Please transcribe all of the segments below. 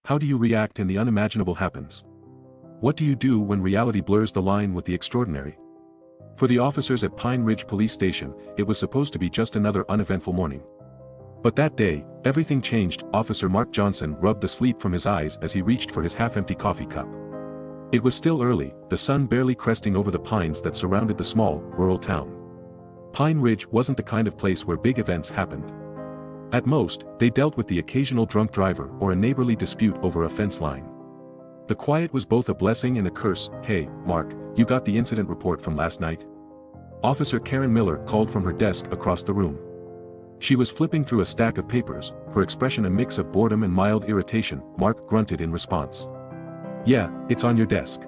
How do you react when the unimaginable happens? What do you do when reality blurs the line with the extraordinary? For the officers at Pine Ridge Police Station, it was supposed to be just another uneventful morning. But that day, everything changed. Officer Mark Johnson rubbed the sleep from his eyes as he reached for his half-empty coffee cup. It was still early, the sun barely cresting over the pines that surrounded the small, rural town. Pine Ridge wasn't the kind of place where big events happened. At most, they dealt with the occasional drunk driver or a neighborly dispute over a fence line. The quiet was both a blessing and a curse. "Hey, Mark, you got the incident report from last night?" Officer Karen Miller called from her desk across the room. She was flipping through a stack of papers, her expression a mix of boredom and mild irritation. Mark grunted in response. "Yeah, it's on your desk.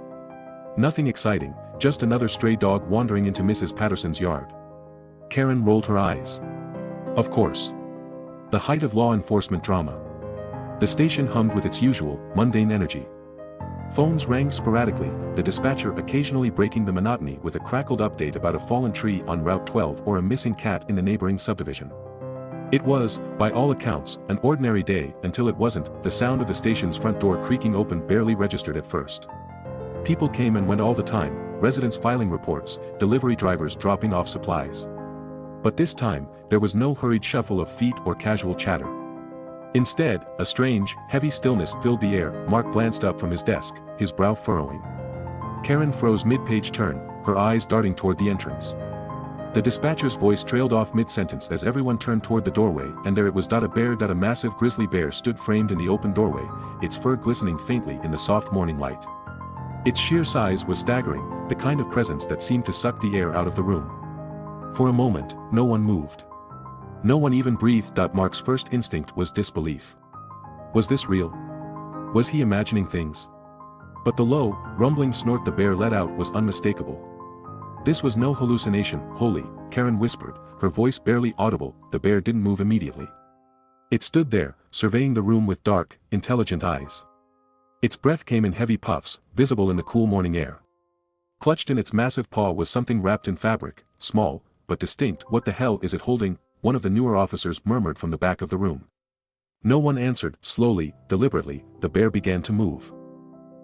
Nothing exciting, just another stray dog wandering into Mrs. Patterson's yard." Karen rolled her eyes. Of course. The height of law enforcement drama. The station hummed with its usual, mundane energy. Phones rang sporadically, the dispatcher occasionally breaking the monotony with a crackled update about a fallen tree on Route 12 or a missing cat in the neighboring subdivision. It was, by all accounts, an ordinary day until it wasn't. The sound of the station's front door creaking open barely registered at first. People came and went all the time, residents filing reports, delivery drivers dropping off supplies. But this time, there was no hurried shuffle of feet or casual chatter. Instead, a strange, heavy stillness filled the air. Mark glanced up from his desk, his brow furrowing. Karen froze mid-page turn, her eyes darting toward the entrance. The dispatcher's voice trailed off mid-sentence as everyone turned toward the doorway, and there it was. A massive grizzly bear stood framed in the open doorway, its fur glistening faintly in the soft morning light. Its sheer size was staggering, the kind of presence that seemed to suck the air out of the room. For a moment, no one moved. No one even breathed. Mark's first instinct was disbelief. Was this real? Was he imagining things? But the low, rumbling snort the bear let out was unmistakable. This was no hallucination. "Holy," Karen whispered, her voice barely audible. The bear didn't move immediately. It stood there, surveying the room with dark, intelligent eyes. Its breath came in heavy puffs, visible in the cool morning air. Clutched in its massive paw was something wrapped in fabric, small, but distinct. "What the hell is it holding?" one of the newer officers murmured from the back of the room. No one answered. Slowly, deliberately, the bear began to move.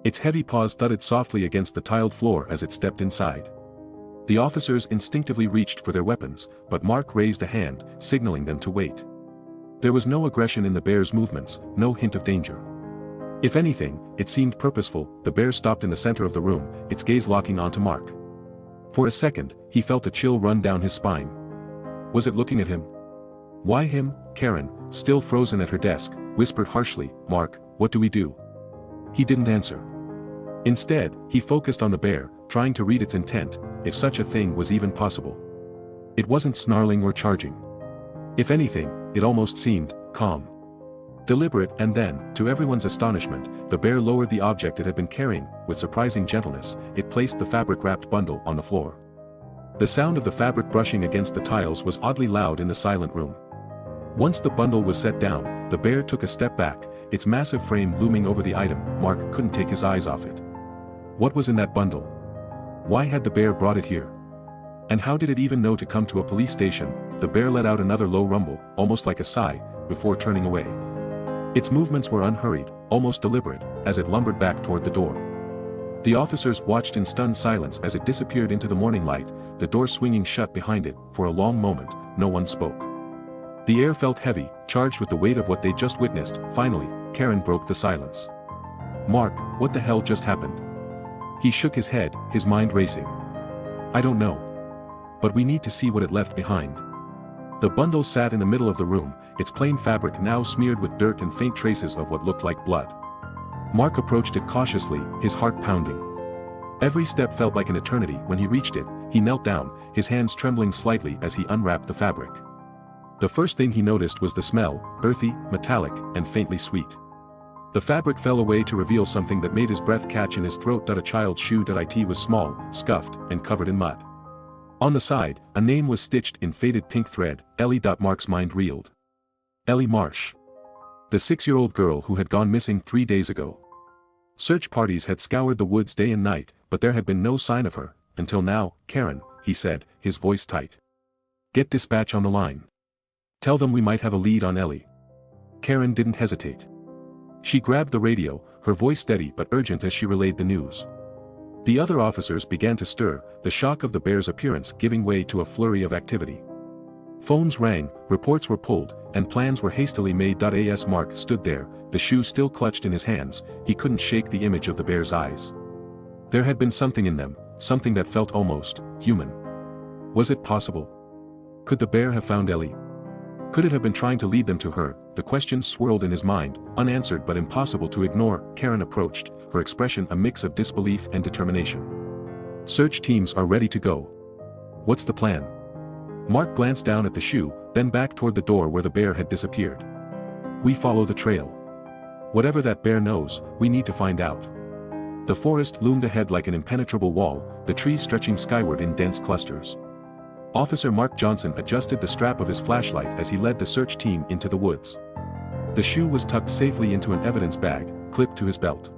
Its heavy paws thudded softly against the tiled floor as it stepped inside. The officers instinctively reached for their weapons, but Mark raised a hand, signaling them to wait. There was no aggression in the bear's movements, no hint of danger. If anything, it seemed purposeful. The bear stopped in the center of the room, its gaze locking onto Mark. For a second, he felt a chill run down his spine. Was it looking at him? Why him? Karen, still frozen at her desk, whispered harshly, "Mark, what do we do?" He didn't answer. Instead, he focused on the bear, trying to read its intent, if such a thing was even possible. It wasn't snarling or charging. If anything, it almost seemed calm. Deliberate. And then, to everyone's astonishment, the bear lowered the object it had been carrying. With surprising gentleness, it placed the fabric-wrapped bundle on the floor. The sound of the fabric brushing against the tiles was oddly loud in the silent room. Once the bundle was set down, the bear took a step back, its massive frame looming over the item. Mark couldn't take his eyes off it. What was in that bundle? Why had the bear brought it here? And how did it even know to come to a police station? The bear let out another low rumble, almost like a sigh, before turning away. Its movements were unhurried, almost deliberate, as it lumbered back toward the door. The officers watched in stunned silence as it disappeared into the morning light, the door swinging shut behind it. For a long moment, no one spoke. The air felt heavy, charged with the weight of what they'd just witnessed. Finally, Karen broke the silence. "Mark, what the hell just happened?" He shook his head, his mind racing. "I don't know. But we need to see what it left behind." The bundle sat in the middle of the room, its plain fabric now smeared with dirt and faint traces of what looked like blood. Mark approached it cautiously, his heart pounding. Every step felt like an eternity. When he reached it, he knelt down, his hands trembling slightly as he unwrapped the fabric. The first thing he noticed was the smell, earthy, metallic, and faintly sweet. The fabric fell away to reveal something that made his breath catch in his throat. A child's shoe. It was small, scuffed, and covered in mud. On the side, a name was stitched in faded pink thread, Ellie. Mark's mind reeled. Ellie Marsh. The 6-year-old girl who had gone missing 3 days ago. Search parties had scoured the woods day and night, but there had been no sign of her, until now. "Karen," he said, his voice tight. "Get dispatch on the line. Tell them we might have a lead on Ellie." Karen didn't hesitate. She grabbed the radio, her voice steady but urgent as she relayed the news. The other officers began to stir, the shock of the bear's appearance giving way to a flurry of activity. Phones rang, reports were pulled, and plans were hastily made. As Mark stood there, the shoe still clutched in his hands, he couldn't shake the image of the bear's eyes. There had been something in them, something that felt almost human. Was it possible? Could the bear have found Ellie? Could it have been trying to lead them to her? The questions swirled in his mind, unanswered but impossible to ignore. Karen approached, her expression a mix of disbelief and determination. Search teams are ready to go. What's the plan? Mark glanced down at the shoe, then back toward the door where the bear had disappeared. We follow the trail. Whatever that bear knows, we need to find out. The forest loomed ahead like an impenetrable wall, the trees stretching skyward in dense clusters. Officer Mark Johnson adjusted the strap of his flashlight as he led the search team into the woods. The shoe was tucked safely into an evidence bag, clipped to his belt.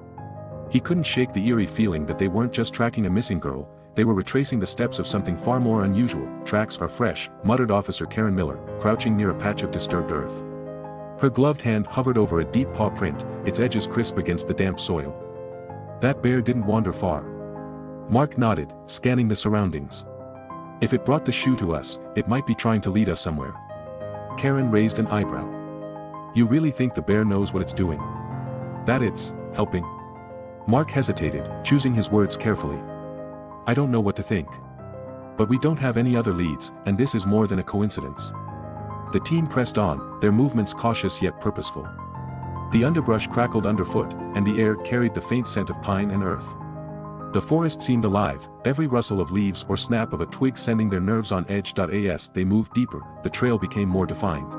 He couldn't shake the eerie feeling that they weren't just tracking a missing girl, they were retracing the steps of something far more unusual. Tracks are fresh, muttered Officer Karen Miller, crouching near a patch of disturbed earth. Her gloved hand hovered over a deep paw print, its edges crisp against the damp soil. That bear didn't wander far. Mark nodded, scanning the surroundings. If it brought the shoe to us, it might be trying to lead us somewhere. Karen raised an eyebrow. You really think the bear knows what it's doing? That it's helping? Mark hesitated, choosing his words carefully. I don't know what to think. But we don't have any other leads, and this is more than a coincidence. The team pressed on, their movements cautious yet purposeful. The underbrush crackled underfoot, and the air carried the faint scent of pine and earth. The forest seemed alive, every rustle of leaves or snap of a twig sending their nerves on edge. As they moved deeper, the trail became more defined.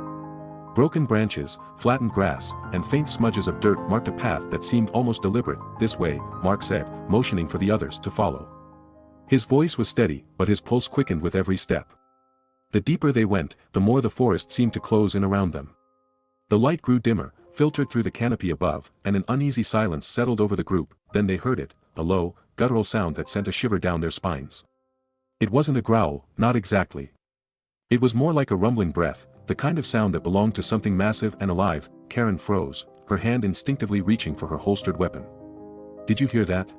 Broken branches, flattened grass, and faint smudges of dirt marked a path that seemed almost deliberate. This way, Mark said, motioning for the others to follow. His voice was steady, but his pulse quickened with every step. The deeper they went, the more the forest seemed to close in around them. The light grew dimmer, filtered through the canopy above, and an uneasy silence settled over the group. Then they heard it, a low, guttural sound that sent a shiver down their spines. It wasn't a growl, not exactly. It was more like a rumbling breath, the kind of sound that belonged to something massive and alive. Karen froze, her hand instinctively reaching for her holstered weapon. Did you hear that?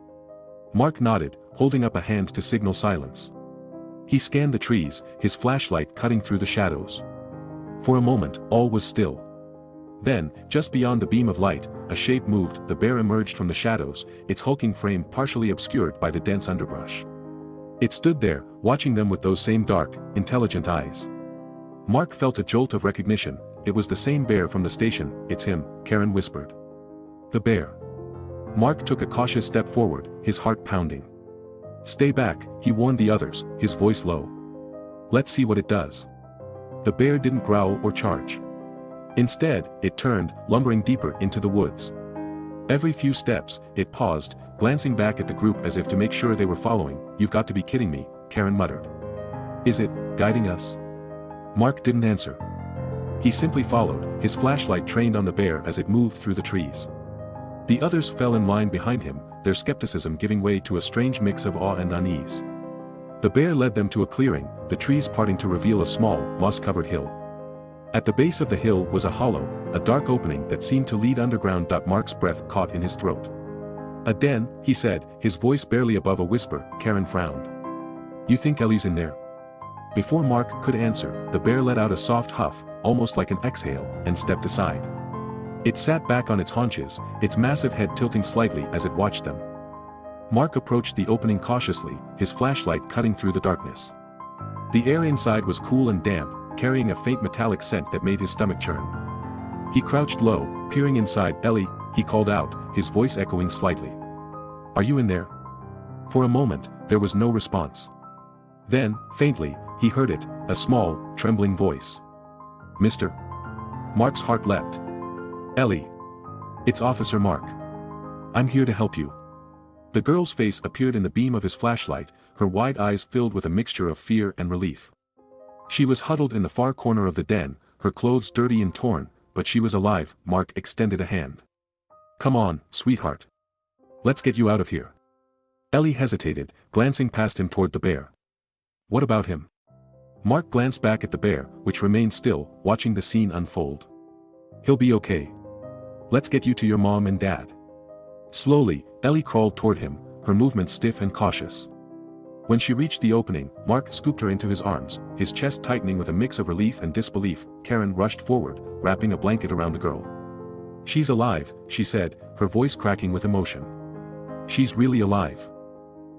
Mark nodded, holding up a hand to signal silence. He scanned the trees, his flashlight cutting through the shadows. For a moment, all was still. Then, just beyond the beam of light, a shape moved. The bear emerged from the shadows, its hulking frame partially obscured by the dense underbrush. It stood there, watching them with those same dark, intelligent eyes. Mark felt a jolt of recognition. It was the same bear from the station. It's him, Karen whispered. The bear. Mark took a cautious step forward, his heart pounding. Stay back, he warned the others, his voice low. Let's see what it does. The bear didn't growl or charge. Instead, it turned, lumbering deeper into the woods. Every few steps, it paused, glancing back at the group as if to make sure they were following. You've got to be kidding me, Karen muttered. Is it guiding us? Mark didn't answer. He simply followed, his flashlight trained on the bear as it moved through the trees. The others fell in line behind him, their skepticism giving way to a strange mix of awe and unease. The bear led them to a clearing, the trees parting to reveal a small, moss-covered hill. At the base of the hill was a hollow, a dark opening that seemed to lead underground. Mark's breath caught in his throat. A den, he said, his voice barely above a whisper. Karen frowned. You think Ellie's in there? Before Mark could answer, the bear let out a soft huff, almost like an exhale, and stepped aside. It sat back on its haunches, its massive head tilting slightly as it watched them. Mark approached the opening cautiously, his flashlight cutting through the darkness. The air inside was cool and damp, carrying a faint metallic scent that made his stomach churn. He crouched low, peering inside. Ellie, he called out, his voice echoing slightly. Are you in there? For a moment, there was no response. Then, faintly, he heard it, a small, trembling voice. Mister. Mark's heart leapt. Ellie. It's Officer Mark. I'm here to help you. The girl's face appeared in the beam of his flashlight, her wide eyes filled with a mixture of fear and relief. She was huddled in the far corner of the den, her clothes dirty and torn, but she was alive. Mark extended a hand. Come on, sweetheart. Let's get you out of here. Ellie hesitated, glancing past him toward the bear. What about him? Mark glanced back at the bear, which remained still, watching the scene unfold. He'll be okay. Let's get you to your mom and dad. Slowly, Ellie crawled toward him, her movements stiff and cautious. When she reached the opening, Mark scooped her into his arms, his chest tightening with a mix of relief and disbelief. Karen rushed forward, wrapping a blanket around the girl. "She's alive," she said, her voice cracking with emotion. "She's really alive."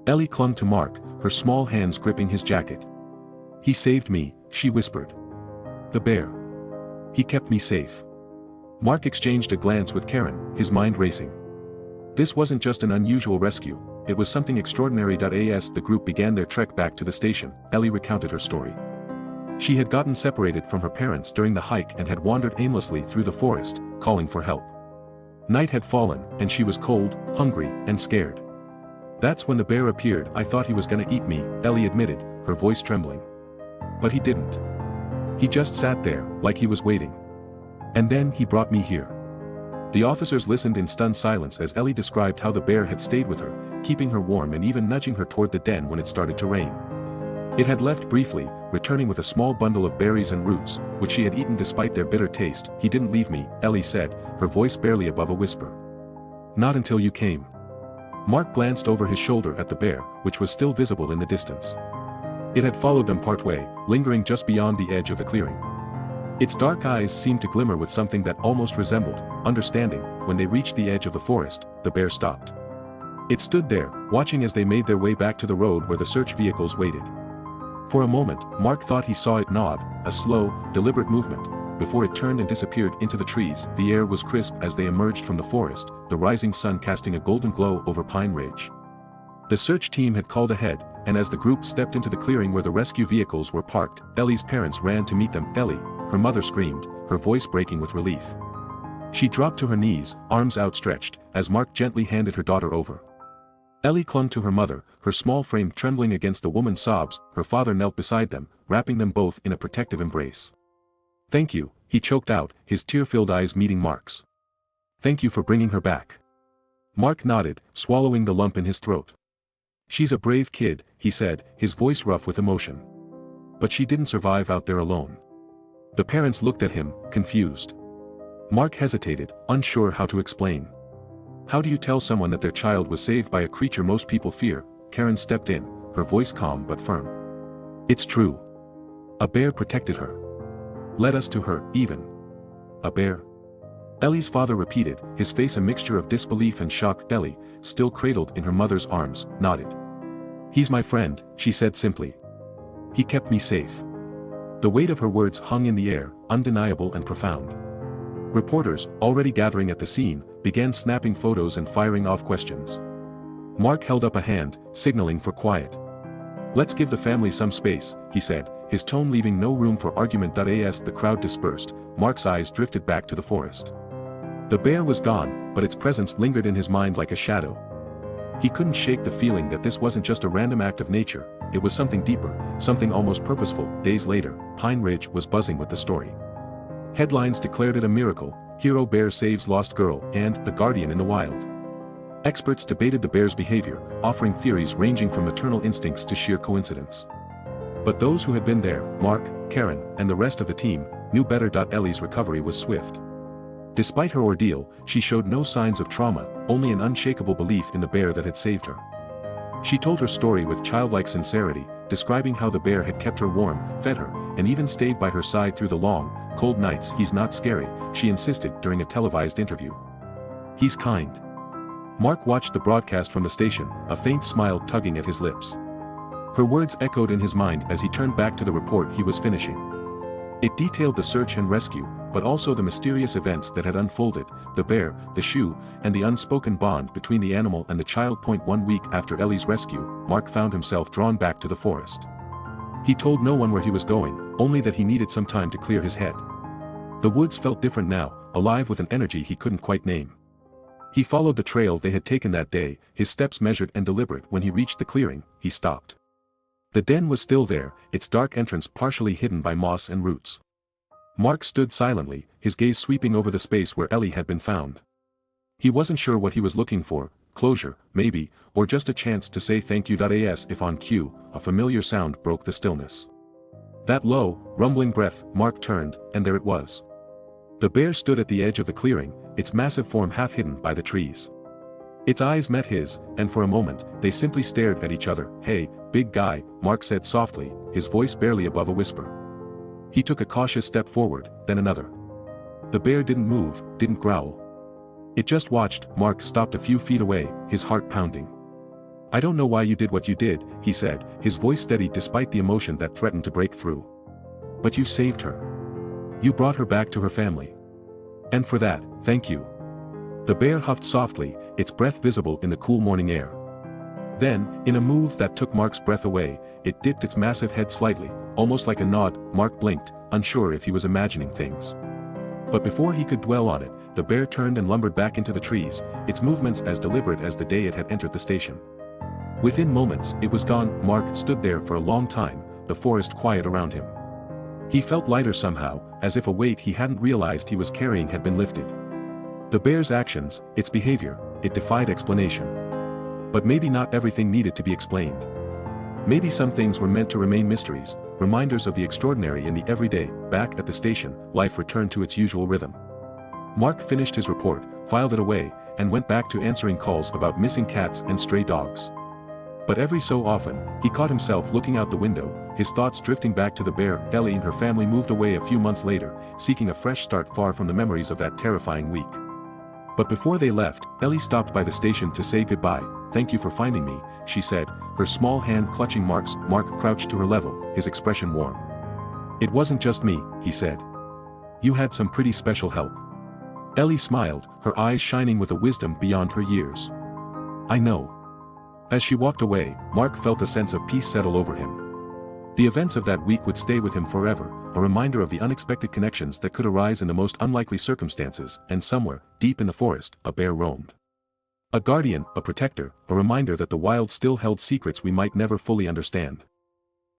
Ellie clung to Mark, her small hands gripping his jacket. "He saved me," she whispered. "The bear. He kept me safe." Mark exchanged a glance with Karen, his mind racing. This wasn't just an unusual rescue, it was something extraordinary. As the group began their trek back to the station, Ellie recounted her story. She had gotten separated from her parents during the hike and had wandered aimlessly through the forest, calling for help. Night had fallen, and she was cold, hungry, and scared. "That's when the bear appeared. I thought he was gonna eat me," Ellie admitted, her voice trembling. "But he didn't. He just sat there, like he was waiting. And then he brought me here." The officers listened in stunned silence as Ellie described how the bear had stayed with her, keeping her warm and even nudging her toward the den when it started to rain. It had left briefly, returning with a small bundle of berries and roots, which she had eaten despite their bitter taste. "He didn't leave me," Ellie said, her voice barely above a whisper. "Not until you came." Mark glanced over his shoulder at the bear, which was still visible in the distance. It had followed them partway, lingering just beyond the edge of the clearing. Its dark eyes seemed to glimmer with something that almost resembled understanding. When they reached the edge of the forest, the bear stopped. It stood there, watching as they made their way back to the road where the search vehicles waited. For a moment, Mark thought he saw it nod, a slow, deliberate movement, before it turned and disappeared into the trees. The air was crisp as they emerged from the forest, the rising sun casting a golden glow over Pine Ridge. The search team had called ahead, and as the group stepped into the clearing where the rescue vehicles were parked, Ellie's parents ran to meet them. "Ellie," her mother screamed, her voice breaking with relief. She dropped to her knees, arms outstretched, as Mark gently handed her daughter over. Ellie clung to her mother, her small frame trembling against the woman's sobs. Her father knelt beside them, wrapping them both in a protective embrace. "Thank you," he choked out, his tear-filled eyes meeting Mark's. "Thank you for bringing her back." Mark nodded, swallowing the lump in his throat. "She's a brave kid," he said, his voice rough with emotion. "But she didn't survive out there alone." The parents looked at him, confused. Mark hesitated, unsure how to explain. "How do you tell someone that their child was saved by a creature most people fear?" Karen stepped in, her voice calm but firm. "It's true. A bear protected her. Led us to her, even." "A bear?" Ellie's father repeated, his face a mixture of disbelief and shock. Ellie, still cradled in her mother's arms, nodded. "He's my friend," she said simply. "He kept me safe." The weight of her words hung in the air, undeniable and profound. Reporters, already gathering at the scene, began snapping photos and firing off questions. Mark held up a hand, signaling for quiet. "Let's give the family some space," he said, his tone leaving no room for argument. As the crowd dispersed, Mark's eyes drifted back to the forest. The bear was gone, but its presence lingered in his mind like a shadow. He couldn't shake the feeling that this wasn't just a random act of nature, it was something deeper, something almost purposeful. Days later, Pine Ridge was buzzing with the story. Headlines declared it a miracle: "Hero Bear Saves Lost Girl," and "The Guardian in the Wild." Experts debated the bear's behavior, offering theories ranging from maternal instincts to sheer coincidence. But those who had been there, Mark, Karen, and the rest of the team, knew better. Ellie's recovery was swift. Despite her ordeal, she showed no signs of trauma, only an unshakable belief in the bear that had saved her. She told her story with childlike sincerity, describing how the bear had kept her warm, fed her, and even stayed by her side through the long, cold nights. "He's not scary," she insisted during a televised interview. "He's kind." Mark watched the broadcast from the station, a faint smile tugging at his lips. Her words echoed in his mind as he turned back to the report he was finishing. It detailed the search and rescue, but also the mysterious events that had unfolded: the bear, the shoe, and the unspoken bond between the animal and the child. 1 week after Ellie's rescue, Mark found himself drawn back to the forest. He told no one where he was going, only that he needed some time to clear his head. The woods felt different now, alive with an energy he couldn't quite name. He followed the trail they had taken that day, his steps measured and deliberate. When he reached the clearing, he stopped. The den was still there, its dark entrance partially hidden by moss and roots. Mark stood silently, his gaze sweeping over the space where Ellie had been found. He wasn't sure what he was looking for: closure, maybe, or just a chance to say thank you. If on cue, a familiar sound broke the stillness. That low, rumbling breath. Mark turned, and there it was. The bear stood at the edge of the clearing, its massive form half hidden by the trees. Its eyes met his, and for a moment, they simply stared at each other. "Hey, big guy," Mark said softly, his voice barely above a whisper. He took a cautious step forward, then another. The bear didn't move, didn't growl. It just watched. Mark stopped a few feet away, his heart pounding. "I don't know why you did what you did," he said, his voice steady despite the emotion that threatened to break through. "But you saved her. You brought her back to her family. And for that, thank you." The bear huffed softly, its breath visible in the cool morning air. Then, in a move that took Mark's breath away, it dipped its massive head slightly, almost like a nod. Mark blinked, unsure if he was imagining things. But before he could dwell on it, the bear turned and lumbered back into the trees, its movements as deliberate as the day it had entered the station. Within moments, it was gone. Mark stood there for a long time, the forest quiet around him. He felt lighter somehow, as if a weight he hadn't realized he was carrying had been lifted. The bear's actions, its behavior, it defied explanation. But maybe not everything needed to be explained. Maybe some things were meant to remain mysteries, reminders of the extraordinary in the everyday. Back at the station, life returned to its usual rhythm. Mark finished his report, filed it away, and went back to answering calls about missing cats and stray dogs. But every so often, he caught himself looking out the window, his thoughts drifting back to the bear. Ellie and her family moved away a few months later, seeking a fresh start far from the memories of that terrifying week. But before they left, Ellie stopped by the station to say goodbye. "Thank you for finding me," she said, her small hand clutching Mark's. Mark crouched to her level, his expression warm. "It wasn't just me," he said. "You had some pretty special help." Ellie smiled, her eyes shining with a wisdom beyond her years. "I know." As she walked away, Mark felt a sense of peace settle over him. The events of that week would stay with him forever, a reminder of the unexpected connections that could arise in the most unlikely circumstances, and somewhere, deep in the forest, a bear roamed. A guardian, a protector, a reminder that the wild still held secrets we might never fully understand.